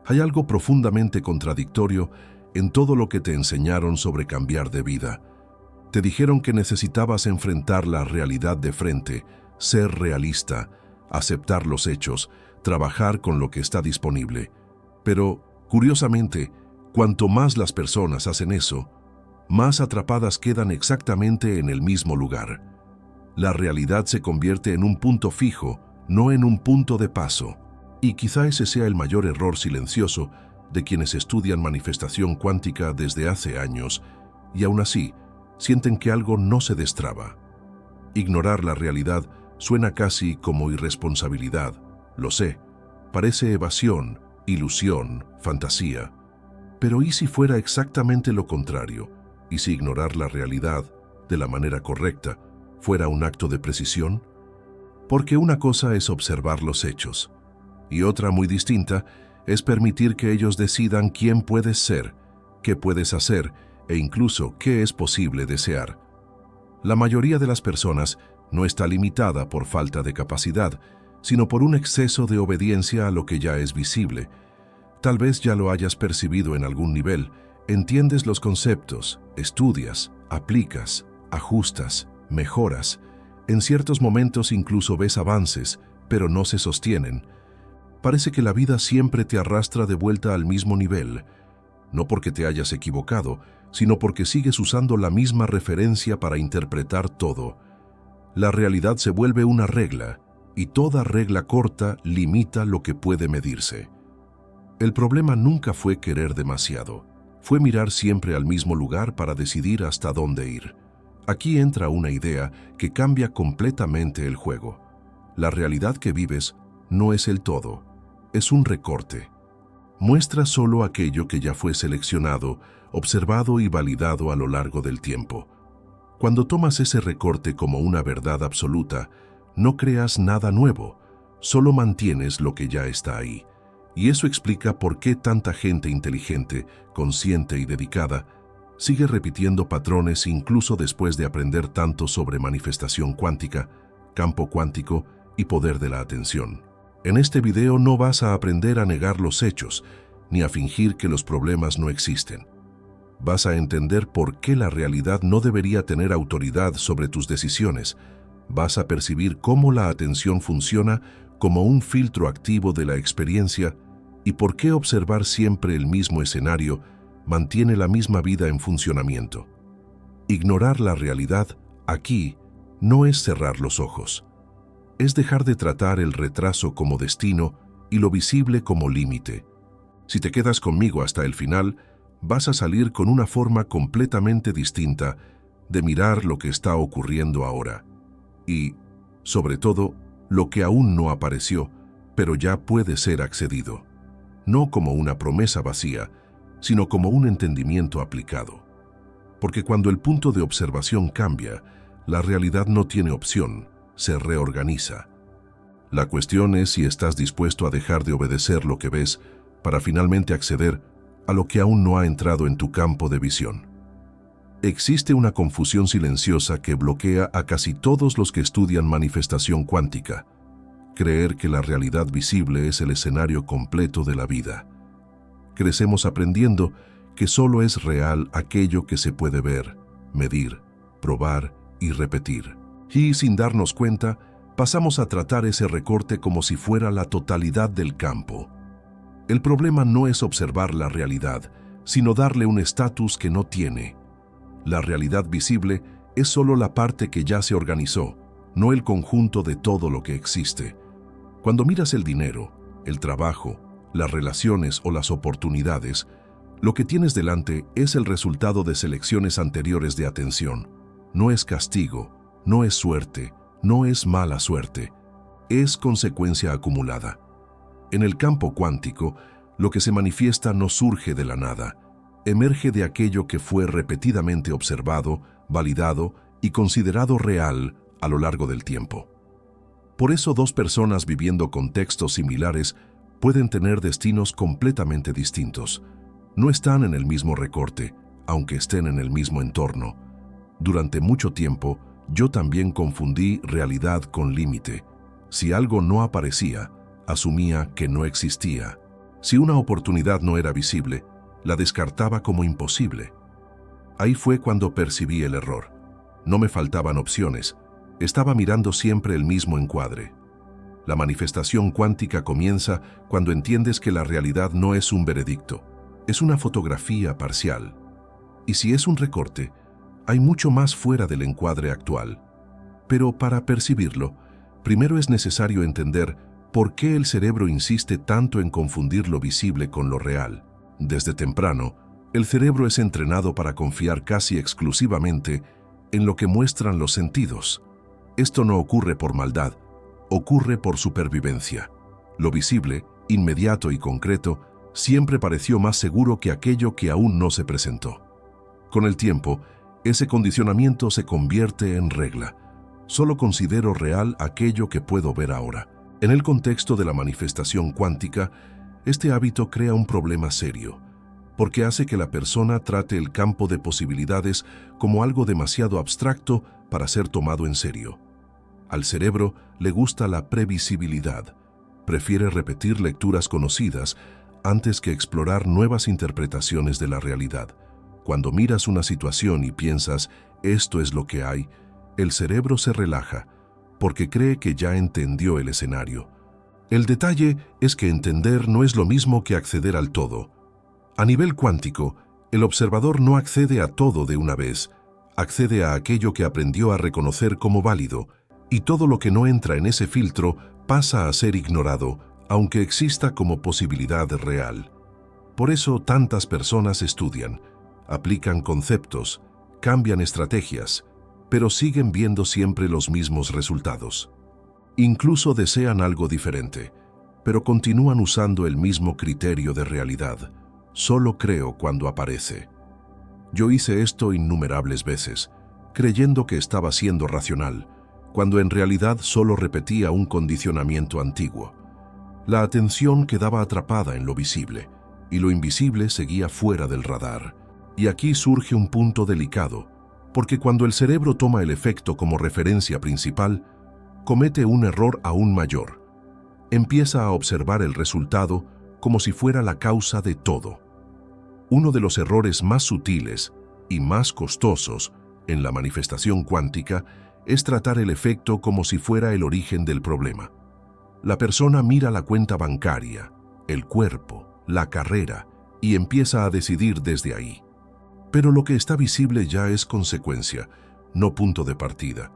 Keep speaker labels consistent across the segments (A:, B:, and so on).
A: Hay algo profundamente contradictorio en todo lo que te enseñaron sobre cambiar de vida. Te dijeron que necesitabas enfrentar la realidad de frente, ser realista, aceptar los hechos, trabajar con lo que está disponible. Pero, curiosamente, cuanto más las personas hacen eso, más atrapadas quedan exactamente en el mismo lugar. La realidad se convierte en un punto fijo, no en un punto de paso. Y quizá ese sea el mayor error silencioso de quienes estudian manifestación cuántica desde hace años y aún así sienten que algo no se destraba. Ignorar la realidad suena casi como irresponsabilidad, lo sé, parece evasión, ilusión, fantasía. Pero ¿y si fuera exactamente lo contrario? ¿Y si ignorar la realidad de la manera correcta fuera un acto de precisión? Porque una cosa es observar los hechos, y otra muy distinta es permitir que ellos decidan quién puedes ser, qué puedes hacer e incluso qué es posible desear. La mayoría de las personas no está limitada por falta de capacidad, sino por un exceso de obediencia a lo que ya es visible. Tal vez ya lo hayas percibido en algún nivel, entiendes los conceptos, estudias, aplicas, ajustas, mejoras. En ciertos momentos incluso ves avances, pero no se sostienen. Parece que la vida siempre te arrastra de vuelta al mismo nivel, no porque te hayas equivocado, sino porque sigues usando la misma referencia para interpretar todo. La realidad se vuelve una regla, y toda regla corta limita lo que puede medirse. El problema nunca fue querer demasiado, fue mirar siempre al mismo lugar para decidir hasta dónde ir. Aquí entra una idea que cambia completamente el juego. La realidad que vives no es el todo, es un recorte. Muestra solo aquello que ya fue seleccionado, observado y validado a lo largo del tiempo. Cuando tomas ese recorte como una verdad absoluta, no creas nada nuevo, solo mantienes lo que ya está ahí. Y eso explica por qué tanta gente inteligente, consciente y dedicada sigue repitiendo patrones incluso después de aprender tanto sobre manifestación cuántica, campo cuántico y poder de la atención. En este video no vas a aprender a negar los hechos, ni a fingir que los problemas no existen. Vas a entender por qué la realidad no debería tener autoridad sobre tus decisiones. Vas a percibir cómo la atención funciona como un filtro activo de la experiencia y por qué observar siempre el mismo escenario mantiene la misma vida en funcionamiento. Ignorar la realidad aquí no es cerrar los ojos. Es dejar de tratar el retraso como destino y lo visible como límite. Si te quedas conmigo hasta el final, vas a salir con una forma completamente distinta de mirar lo que está ocurriendo ahora. Y, sobre todo, lo que aún no apareció, pero ya puede ser accedido. No como una promesa vacía, sino como un entendimiento aplicado. Porque cuando el punto de observación cambia, la realidad no tiene opción, se reorganiza. La cuestión es si estás dispuesto a dejar de obedecer lo que ves para finalmente acceder a lo que aún no ha entrado en tu campo de visión. Existe una confusión silenciosa que bloquea a casi todos los que estudian manifestación cuántica. Creer que la realidad visible es el escenario completo de la vida. Crecemos aprendiendo que solo es real aquello que se puede ver, medir, probar y repetir. Y sin darnos cuenta, pasamos a tratar ese recorte como si fuera la totalidad del campo. El problema no es observar la realidad, sino darle un estatus que no tiene. La realidad visible es solo la parte que ya se organizó, no el conjunto de todo lo que existe. Cuando miras el dinero, el trabajo, las relaciones o las oportunidades, lo que tienes delante es el resultado de selecciones anteriores de atención. No es castigo, no es suerte, no es mala suerte, es consecuencia acumulada. En el campo cuántico, lo que se manifiesta no surge de la nada, emerge de aquello que fue repetidamente observado, validado y considerado real a lo largo del tiempo. Por eso dos personas viviendo contextos similares pueden tener destinos completamente distintos. No están en el mismo recorte, aunque estén en el mismo entorno. Durante mucho tiempo, yo también confundí realidad con límite. Si algo no aparecía, asumía que no existía. Si una oportunidad no era visible, la descartaba como imposible. Ahí fue cuando percibí el error. No me faltaban opciones, estaba mirando siempre el mismo encuadre. La manifestación cuántica comienza cuando entiendes que la realidad no es un veredicto, es una fotografía parcial. Y si es un recorte, hay mucho más fuera del encuadre actual. Pero para percibirlo, primero es necesario entender por qué el cerebro insiste tanto en confundir lo visible con lo real. Desde temprano, el cerebro es entrenado para confiar casi exclusivamente en lo que muestran los sentidos. Esto no ocurre por maldad, ocurre por supervivencia. Lo visible, inmediato y concreto, siempre pareció más seguro que aquello que aún no se presentó. Con el tiempo, ese condicionamiento se convierte en regla. Solo considero real aquello que puedo ver ahora. En el contexto de la manifestación cuántica, este hábito crea un problema serio, porque hace que la persona trate el campo de posibilidades como algo demasiado abstracto para ser tomado en serio. Al cerebro le gusta la previsibilidad. Prefiere repetir lecturas conocidas antes que explorar nuevas interpretaciones de la realidad. Cuando miras una situación y piensas, esto es lo que hay, el cerebro se relaja, porque cree que ya entendió el escenario. El detalle es que entender no es lo mismo que acceder al todo. A nivel cuántico, el observador no accede a todo de una vez, accede a aquello que aprendió a reconocer como válido, y todo lo que no entra en ese filtro pasa a ser ignorado, aunque exista como posibilidad real. Por eso tantas personas estudian, aplican conceptos, cambian estrategias, pero siguen viendo siempre los mismos resultados. Incluso desean algo diferente, pero continúan usando el mismo criterio de realidad. Solo creo cuando aparece. Yo hice esto innumerables veces, creyendo que estaba siendo racional, cuando en realidad solo repetía un condicionamiento antiguo. La atención quedaba atrapada en lo visible, y lo invisible seguía fuera del radar. Y aquí surge un punto delicado, porque cuando el cerebro toma el efecto como referencia principal, comete un error aún mayor. Empieza a observar el resultado como si fuera la causa de todo. Uno de los errores más sutiles y más costosos en la manifestación cuántica es tratar el efecto como si fuera el origen del problema. La persona mira la cuenta bancaria, el cuerpo, la carrera y empieza a decidir desde ahí. Pero lo que está visible ya es consecuencia, no punto de partida.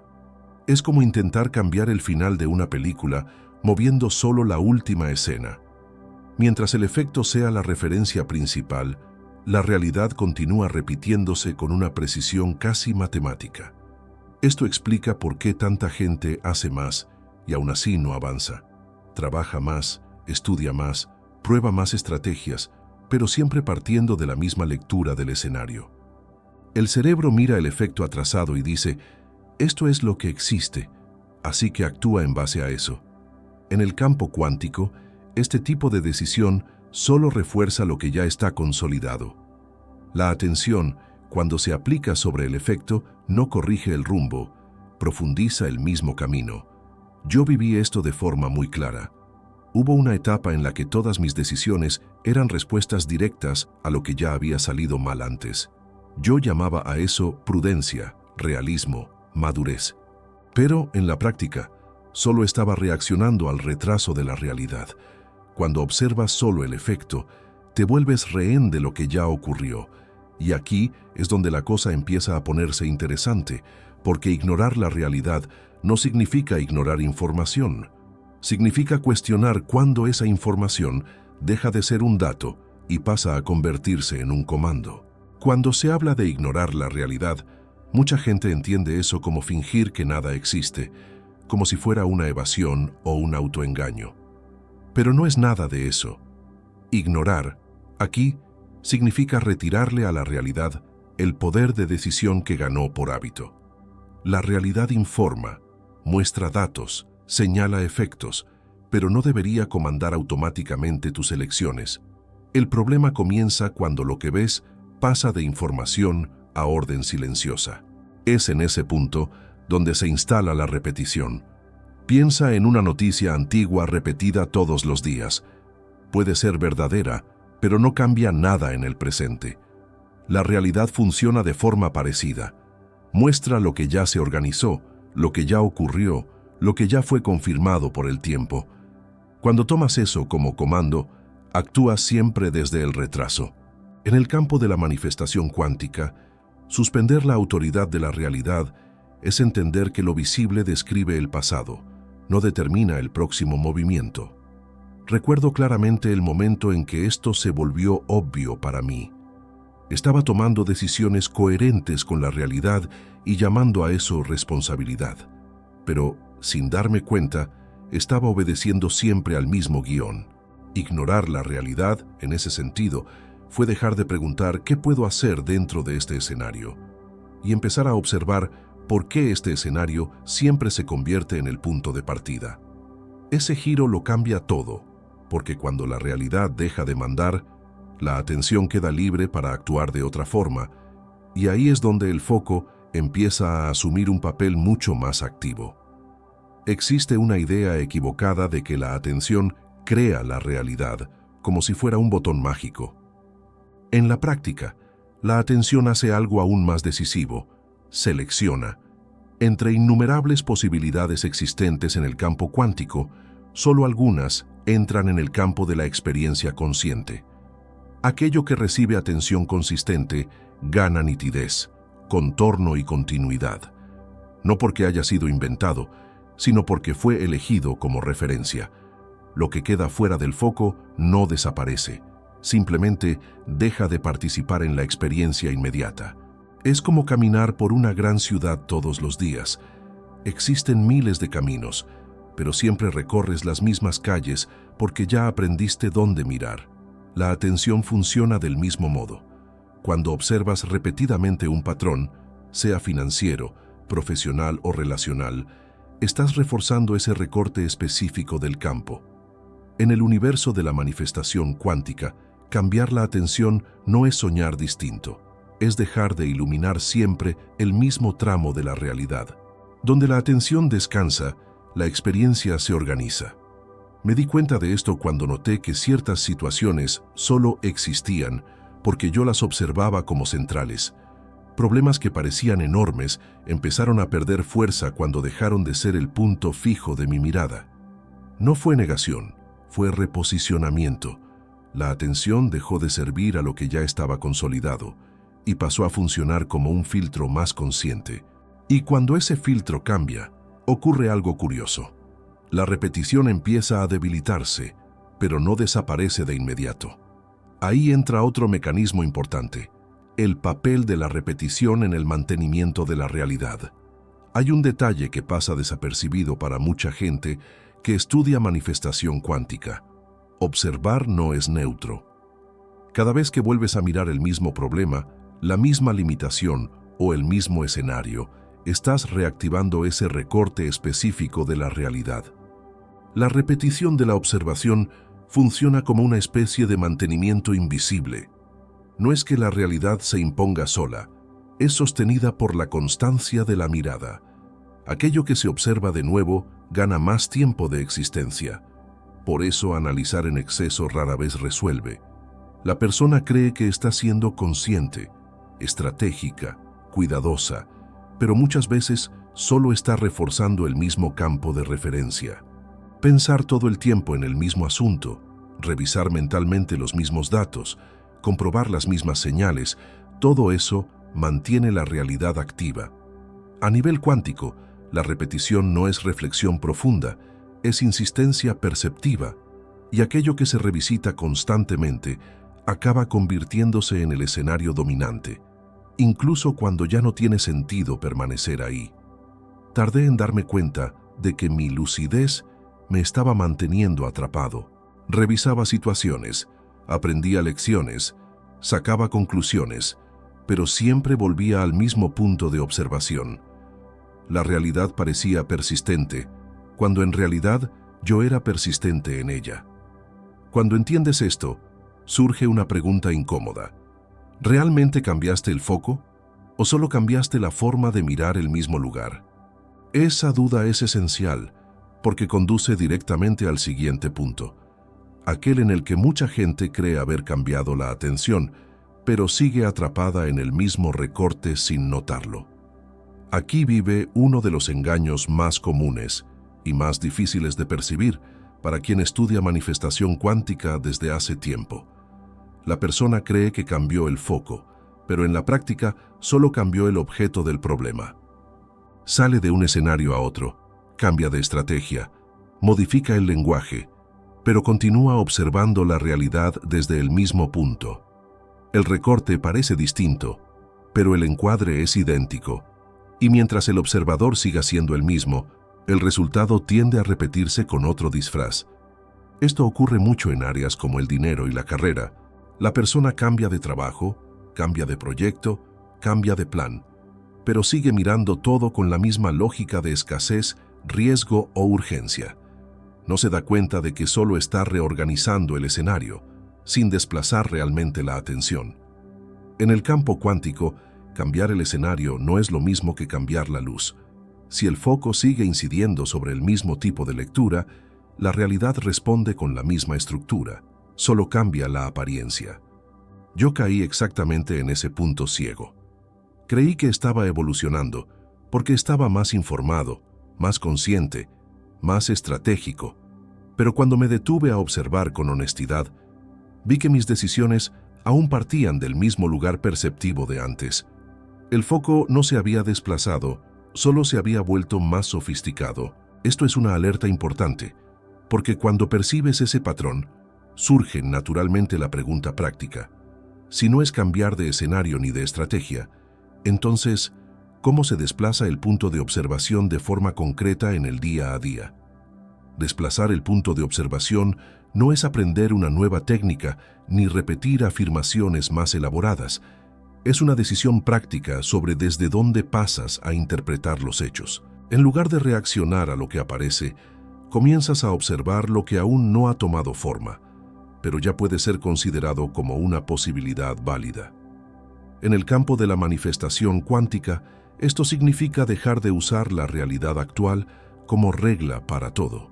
A: Es como intentar cambiar el final de una película moviendo solo la última escena. Mientras el efecto sea la referencia principal, la realidad continúa repitiéndose con una precisión casi matemática. Esto explica por qué tanta gente hace más y aún así no avanza. Trabaja más, estudia más, prueba más estrategias, pero siempre partiendo de la misma lectura del escenario. El cerebro mira el efecto atrasado y dice, esto es lo que existe, así que actúa en base a eso. En el campo cuántico, este tipo de decisión solo refuerza lo que ya está consolidado. La atención, cuando se aplica sobre el efecto, no corrige el rumbo, profundiza el mismo camino. Yo viví esto de forma muy clara. Hubo una etapa en la que todas mis decisiones eran respuestas directas a lo que ya había salido mal antes. Yo llamaba a eso prudencia, realismo, madurez. Pero, en la práctica, solo estaba reaccionando al retraso de la realidad. Cuando observas solo el efecto, te vuelves rehén de lo que ya ocurrió. Y aquí es donde la cosa empieza a ponerse interesante, porque ignorar la realidad no significa ignorar información. Significa cuestionar cuándo esa información deja de ser un dato y pasa a convertirse en un comando. Cuando se habla de ignorar la realidad, mucha gente entiende eso como fingir que nada existe, como si fuera una evasión o un autoengaño. Pero no es nada de eso. Ignorar, aquí, significa retirarle a la realidad el poder de decisión que ganó por hábito. La realidad informa, muestra datos, señala efectos, pero no debería comandar automáticamente tus elecciones. El problema comienza cuando lo que ves pasa de información a orden silenciosa. Es en ese punto donde se instala la repetición. Piensa en una noticia antigua repetida todos los días. puede ser verdadera, pero no cambia nada en el presente. La realidad funciona de forma parecida. Muestra lo que ya se organizó, lo que ya ocurrió, lo que ya fue confirmado por el tiempo. Cuando tomas eso como comando, actúas siempre desde el retraso. En el campo de la manifestación cuántica, suspender la autoridad de la realidad es entender que lo visible describe el pasado, no determina el próximo movimiento. Recuerdo claramente el momento en que esto se volvió obvio para mí. Estaba tomando decisiones coherentes con la realidad y llamando a eso responsabilidad. Pero, sin darme cuenta, estaba obedeciendo siempre al mismo guión. Ignorar la realidad, en ese sentido, fue dejar de preguntar qué puedo hacer dentro de este escenario y empezar a observar por qué este escenario siempre se convierte en el punto de partida. Ese giro lo cambia todo, porque cuando la realidad deja de mandar, la atención queda libre para actuar de otra forma, y ahí es donde el foco empieza a asumir un papel mucho más activo. Existe una idea equivocada de que la atención crea la realidad, como si fuera un botón mágico. En la práctica, la atención hace algo aún más decisivo: selecciona. Entre innumerables posibilidades existentes en el campo cuántico, solo algunas entran en el campo de la experiencia consciente. Aquello que recibe atención consistente gana nitidez, contorno y continuidad. No porque haya sido inventado, sino porque fue elegido como referencia. Lo que queda fuera del foco no desaparece, simplemente deja de participar en la experiencia inmediata. Es como caminar por una gran ciudad todos los días. Existen miles de caminos, pero siempre recorres las mismas calles porque ya aprendiste dónde mirar. La atención funciona del mismo modo. Cuando observas repetidamente un patrón, sea financiero, profesional o relacional, estás reforzando ese recorte específico del campo. En el universo de la manifestación cuántica, cambiar la atención no es soñar distinto, es dejar de iluminar siempre el mismo tramo de la realidad. Donde la atención descansa, la experiencia se organiza. Me di cuenta de esto cuando noté que ciertas situaciones solo existían porque yo las observaba como centrales. Problemas que parecían enormes empezaron a perder fuerza cuando dejaron de ser el punto fijo de mi mirada. No fue negación, fue reposicionamiento. La atención dejó de servir a lo que ya estaba consolidado y pasó a funcionar como un filtro más consciente. Y cuando ese filtro cambia, ocurre algo curioso. La repetición empieza a debilitarse, pero no desaparece de inmediato. Ahí entra otro mecanismo importante: el papel de la repetición en el mantenimiento de la realidad. Hay un detalle que pasa desapercibido para mucha gente que estudia manifestación cuántica. Observar no es neutro. Cada vez que vuelves a mirar el mismo problema, la misma limitación o el mismo escenario, estás reactivando ese recorte específico de la realidad. La repetición de la observación funciona como una especie de mantenimiento invisible. No es que la realidad se imponga sola, es sostenida por la constancia de la mirada. Aquello que se observa de nuevo gana más tiempo de existencia. Por eso analizar en exceso rara vez resuelve. La persona cree que está siendo consciente, estratégica, cuidadosa, pero muchas veces solo está reforzando el mismo campo de referencia. Pensar todo el tiempo en el mismo asunto, revisar mentalmente los mismos datos, comprobar las mismas señales, todo eso mantiene la realidad activa. A nivel cuántico, la repetición no es reflexión profunda, es insistencia perceptiva, y aquello que se revisita constantemente acaba convirtiéndose en el escenario dominante, incluso cuando ya no tiene sentido permanecer ahí. Tardé en darme cuenta de que mi lucidez me estaba manteniendo atrapado. Revisaba situaciones, aprendía lecciones, sacaba conclusiones, pero siempre volvía al mismo punto de observación. La realidad parecía persistente, cuando en realidad yo era persistente en ella. Cuando entiendes esto, surge una pregunta incómoda. ¿Realmente cambiaste el foco o solo cambiaste la forma de mirar el mismo lugar? Esa duda es esencial porque conduce directamente al siguiente punto. aquel en el que mucha gente cree haber cambiado la atención, pero sigue atrapada en el mismo recorte sin notarlo. Aquí vive uno de los engaños más comunes y más difíciles de percibir para quien estudia manifestación cuántica desde hace tiempo. La persona cree que cambió el foco, pero en la práctica solo cambió el objeto del problema. Sale de un escenario a otro, cambia de estrategia, modifica el lenguaje, pero continúa observando la realidad desde el mismo punto. El recorte parece distinto, pero el encuadre es idéntico, y mientras el observador siga siendo el mismo, el resultado tiende a repetirse con otro disfraz. Esto ocurre mucho en áreas como el dinero y la carrera. La persona cambia de trabajo, cambia de proyecto, cambia de plan, pero sigue mirando todo con la misma lógica de escasez, riesgo o urgencia. No se da cuenta de que solo está reorganizando el escenario, sin desplazar realmente la atención. En el campo cuántico, cambiar el escenario no es lo mismo que cambiar la luz. Si el foco sigue incidiendo sobre el mismo tipo de lectura, la realidad responde con la misma estructura, solo cambia la apariencia. Yo caí exactamente en ese punto ciego. Creí que estaba evolucionando porque estaba más informado, más consciente, más estratégico, pero cuando me detuve a observar con honestidad, vi que mis decisiones aún partían del mismo lugar perceptivo de antes. El foco no se había desplazado, solo se había vuelto más sofisticado. Esto es una alerta importante, porque cuando percibes ese patrón, surge naturalmente la pregunta práctica. Si no es cambiar de escenario ni de estrategia, entonces, ¿cómo se desplaza el punto de observación de forma concreta en el día a día? Desplazar el punto de observación no es aprender una nueva técnica ni repetir afirmaciones más elaboradas. Es una decisión práctica sobre desde dónde pasas a interpretar los hechos. En lugar de reaccionar a lo que aparece, comienzas a observar lo que aún no ha tomado forma, pero ya puede ser considerado como una posibilidad válida. En el campo de la manifestación cuántica, esto significa dejar de usar la realidad actual como regla para todo.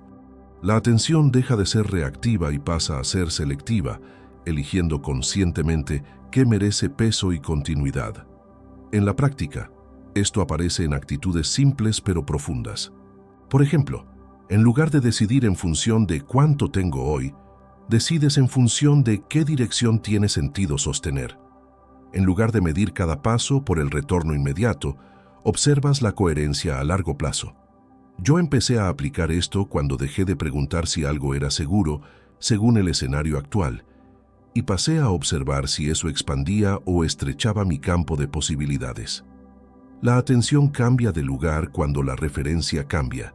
A: La atención deja de ser reactiva y pasa a ser selectiva, eligiendo conscientemente qué merece peso y continuidad. En la práctica, esto aparece en actitudes simples pero profundas. Por ejemplo, en lugar de decidir en función de cuánto tengo hoy, decides en función de qué dirección tiene sentido sostener. En lugar de medir cada paso por el retorno inmediato, observas la coherencia a largo plazo. Yo empecé a aplicar esto cuando dejé de preguntar si algo era seguro según el escenario actual y pasé a observar si eso expandía o estrechaba mi campo de posibilidades. La atención cambia de lugar cuando la referencia cambia,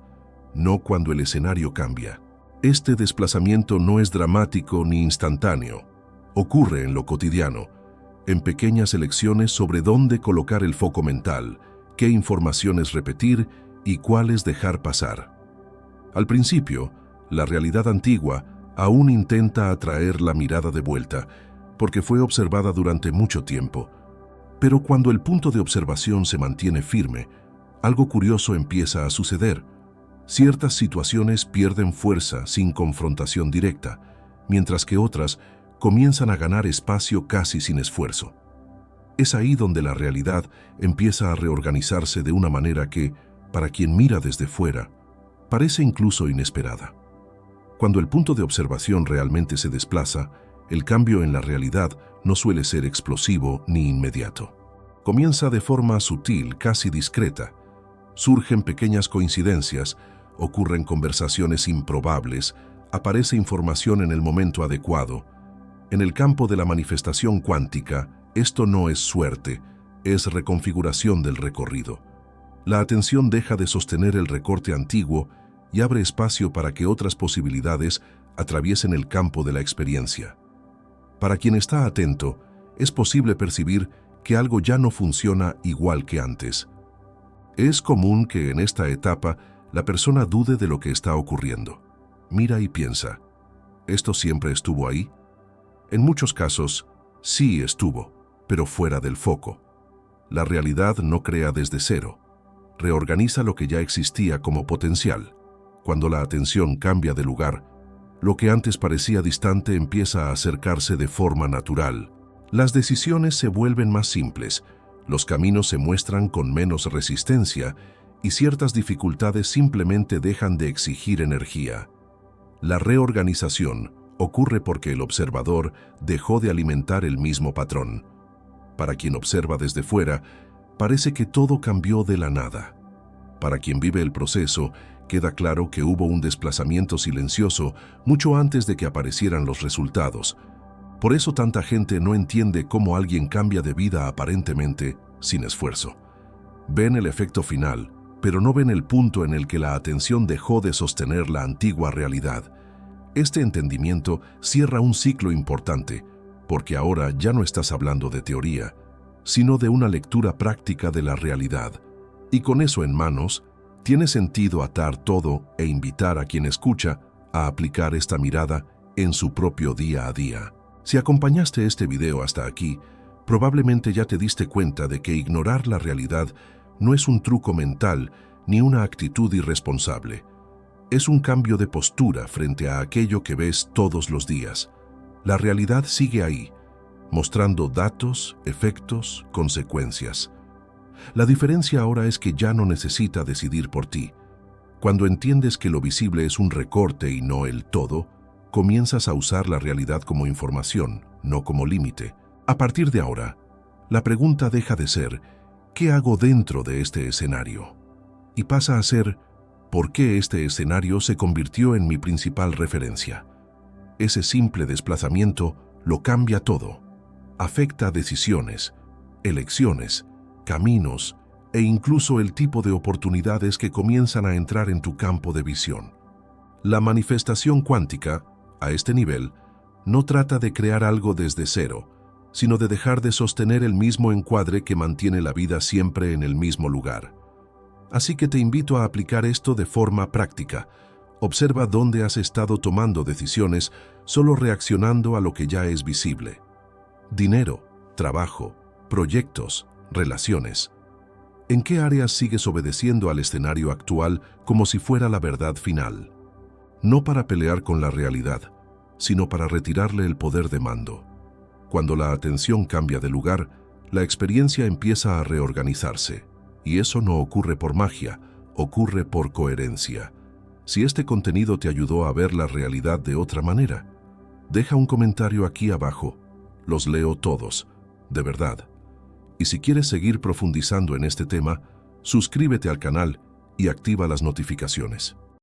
A: no cuando el escenario cambia. Este desplazamiento no es dramático ni instantáneo. Ocurre en lo cotidiano, en pequeñas elecciones sobre dónde colocar el foco mental, qué informaciones repetir y cuáles dejar pasar. Al principio, la realidad antigua aún intenta atraer la mirada de vuelta, porque fue observada durante mucho tiempo. Pero cuando el punto de observación se mantiene firme, algo curioso empieza a suceder. Ciertas situaciones pierden fuerza sin confrontación directa, mientras que otras comienzan a ganar espacio casi sin esfuerzo. Es ahí donde la realidad empieza a reorganizarse de una manera que, para quien mira desde fuera, parece incluso inesperada. Cuando el punto de observación realmente se desplaza, el cambio en la realidad no suele ser explosivo ni inmediato. Comienza de forma sutil, casi discreta. Surgen pequeñas coincidencias, ocurren conversaciones improbables, aparece información en el momento adecuado. En el campo de la manifestación cuántica, esto no es suerte, es reconfiguración del recorrido. La atención deja de sostener el recorte antiguo y abre espacio para que otras posibilidades atraviesen el campo de la experiencia. Para quien está atento, es posible percibir que algo ya no funciona igual que antes. Es común que en esta etapa la persona dude de lo que está ocurriendo. Mira y piensa, ¿esto siempre estuvo ahí? En muchos casos, sí estuvo, pero fuera del foco. La realidad no crea desde cero. Reorganiza lo que ya existía como potencial. Cuando la atención cambia de lugar, Lo que antes parecía distante empieza a acercarse de forma natural. Las decisiones se vuelven más simples, los caminos se muestran con menos resistencia y ciertas dificultades simplemente dejan de exigir energía. La reorganización ocurre porque el observador dejó de alimentar el mismo patrón. Para quien observa desde fuera, parece que todo cambió de la nada. Para quien vive el proceso, queda claro que hubo un desplazamiento silencioso mucho antes de que aparecieran los resultados. Por eso tanta gente no entiende cómo alguien cambia de vida aparentemente sin esfuerzo. Ven el efecto final, pero no ven el punto en el que la atención dejó de sostener la antigua realidad. Este entendimiento cierra un ciclo importante, porque ahora ya no estás hablando de teoría, sino de una lectura práctica de la realidad. Y con eso en manos, tiene sentido atar todo e invitar a quien escucha a aplicar esta mirada en su propio día a día. Si acompañaste este video hasta aquí, probablemente ya te diste cuenta de que ignorar la realidad no es un truco mental ni una actitud irresponsable. Es un cambio de postura frente a aquello que ves todos los días. La realidad sigue ahí, mostrando datos, efectos, consecuencias. La diferencia ahora es que ya no necesita decidir por ti. Cuando entiendes que lo visible es un recorte y no el todo, comienzas a usar la realidad como información, no como límite. A partir de ahora, la pregunta deja de ser ¿qué hago dentro de este escenario? Y pasa a ser ¿por qué este escenario se convirtió en mi principal referencia? Ese simple desplazamiento lo cambia todo. Afecta decisiones, elecciones, caminos e incluso el tipo de oportunidades que comienzan a entrar en tu campo de visión. La manifestación cuántica, a este nivel, no trata de crear algo desde cero, sino de dejar de sostener el mismo encuadre que mantiene la vida siempre en el mismo lugar. Así que te invito a aplicar esto de forma práctica. Observa dónde has estado tomando decisiones solo reaccionando a lo que ya es visible. Dinero, trabajo, proyectos, relaciones. ¿En qué áreas sigues obedeciendo al escenario actual como si fuera la verdad final? No para pelear con la realidad, sino para retirarle el poder de mando. Cuando la atención cambia de lugar, la experiencia empieza a reorganizarse. Y eso no ocurre por magia, ocurre por coherencia. Si este contenido te ayudó a ver la realidad de otra manera, deja un comentario aquí abajo. Los leo todos, de verdad. Y si quieres seguir profundizando en este tema, suscríbete al canal y activa las notificaciones.